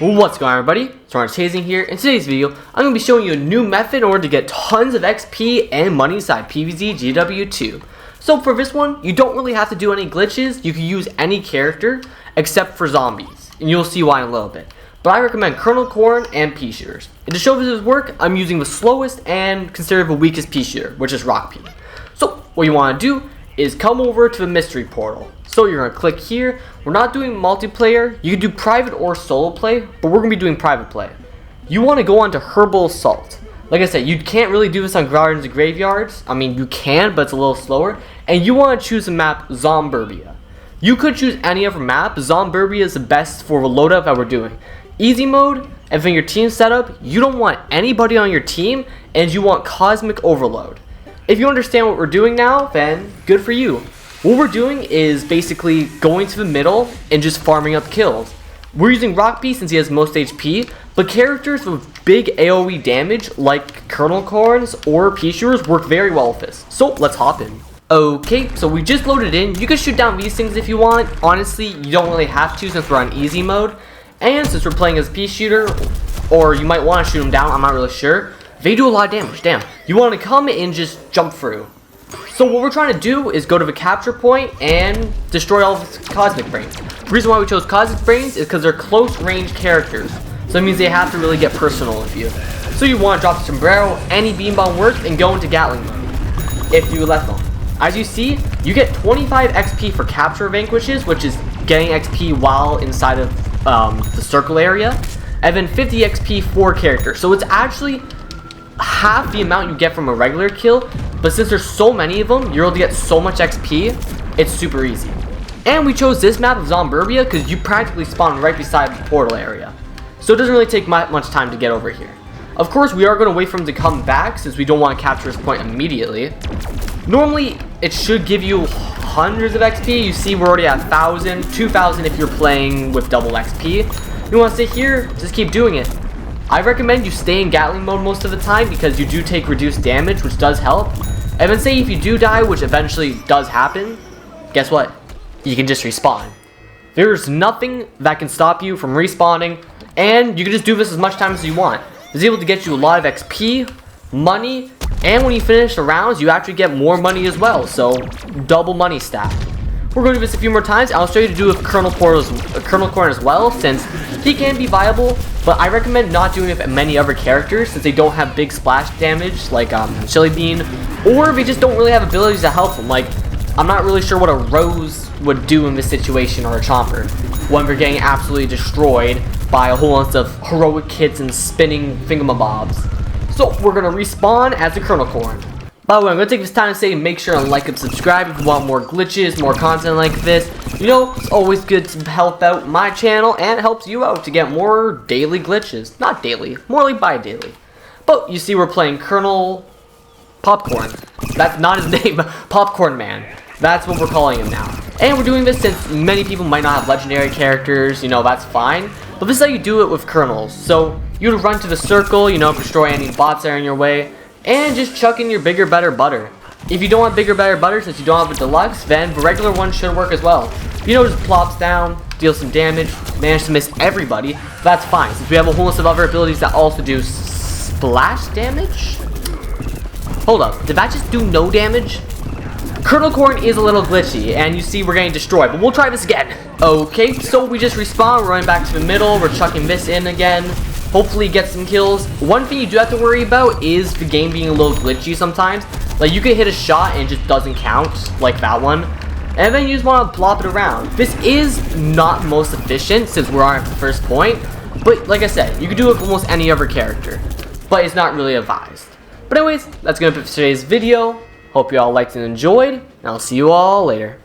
What's going on, everybody? It's Chasing here. In today's video, I'm going to be showing you a new method in order to get tons of XP and money inside PvZ GW2. So for this one, you don't really have to do any glitches. You can use any character except for zombies, and you'll see why in a little bit. But I recommend Kernel Corn and Peashooters. And to show this work, I'm using the slowest and considered the weakest Peashooter, which is Rock P. So what you want to do is come over to the mystery portal. So you're going to click here. We're not doing multiplayer. You can do private or solo play, but we're going to be doing private play. You want to go on to Herbal Assault. Like I said, you can't really do this on gardens and graveyards. I mean, you can, but it's a little slower. And you want to choose the map Zomborbia. You could choose any other map. Zomborbia is the best for the loadout that we're doing. Easy mode, and for your team setup, you don't want anybody on your team, and you want Cosmic Overload. If you understand what we're doing now, then good for you. What we're doing is basically going to the middle and just farming up kills. We're using Rock P since he has most HP, but characters with big AoE damage like Kernel Corns or Peashooters work very well with this. So let's hop in. Okay, so we just loaded in. You can shoot down these things if you want. Honestly, you don't really have to since we're on easy mode. And since we're playing as Peashooter, or you might want to shoot them down, I'm not really sure. They do a lot of damage, damn. You want to come and just jump through. So what we're trying to do is go to the capture point and destroy all of the Cosmic Brains. The reason why we chose Cosmic Brains is because they're close range characters. So that means they have to really get personal with you. So you want to drop the sombrero, any beam bomb works, and go into Gatling mode if you let them. As you see, you get 25 XP for capture vanquishes, which is getting XP while inside of the circle area, and then 50 XP for characters. So it's actually half the amount you get from a regular kill, but since there's so many of them, you're able to get so much XP, it's super easy. And we chose this map of Zomborbia because you practically spawn right beside the portal area. So it doesn't really take much time to get over here. Of course, we are going to wait for him to come back since we don't want to capture this point immediately. Normally, it should give you hundreds of XP. You see we're already at 1,000, 2,000 if you're playing with double XP. You want to stay here, just keep doing it. I recommend you stay in Gatling mode most of the time because you do take reduced damage, which does help. And then say if you do die, which eventually does happen, guess what? You can just respawn. There's nothing that can stop you from respawning, and you can just do this as much time as you want. It's able to get you a lot of XP, money, and when you finish the rounds, you actually get more money as well, so double money stack. We're going to do this a few more times. I'll show you to do with Kernel Corn as well, since he can be viable, but I recommend not doing it with many other characters since they don't have big splash damage like Chili Bean, or they just don't really have abilities to help them. Like, I'm not really sure what a Rose would do in this situation, or a Chomper, when they're getting absolutely destroyed by a whole bunch of heroic kits and spinning thingamabobs. So we're going to respawn as the Kernel Corn. By the way, I'm going to take this time to say make sure to like and subscribe if you want more glitches, more content like this. You know, it's always good to help out my channel and it helps you out to get more daily glitches. Not daily, more like bi-daily. But you see we're playing Kernel Popcorn. That's not his name, Popcorn Man. That's what we're calling him now. And we're doing this since many people might not have legendary characters, you know, that's fine. But this is how you do it with kernels. So you would run to the circle, you know, destroy any bots that are in your way, and just chuck in your bigger, better butter. If you don't want bigger, better butter, since you don't have a deluxe, then the regular one should work as well. You know, just plops down, deals some damage, manage to miss everybody. That's fine, since we have a whole list of other abilities that also do splash damage. Hold up, did that just do no damage? Kernel Corn is a little glitchy, and you see we're getting destroyed, but we'll try this again. Okay, so we just respawn, we're running back to the middle, we're chucking this in again. Hopefully get some kills. One thing you do have to worry about is the game being a little glitchy sometimes. Like, you can hit a shot and it just doesn't count, like that one. And then you just want to plop it around. This is not most efficient since we're on the first point. But like I said, you can do it with almost any other character. But it's not really advised. But anyways, that's going to be for today's video. Hope you all liked and enjoyed. And I'll see you all later.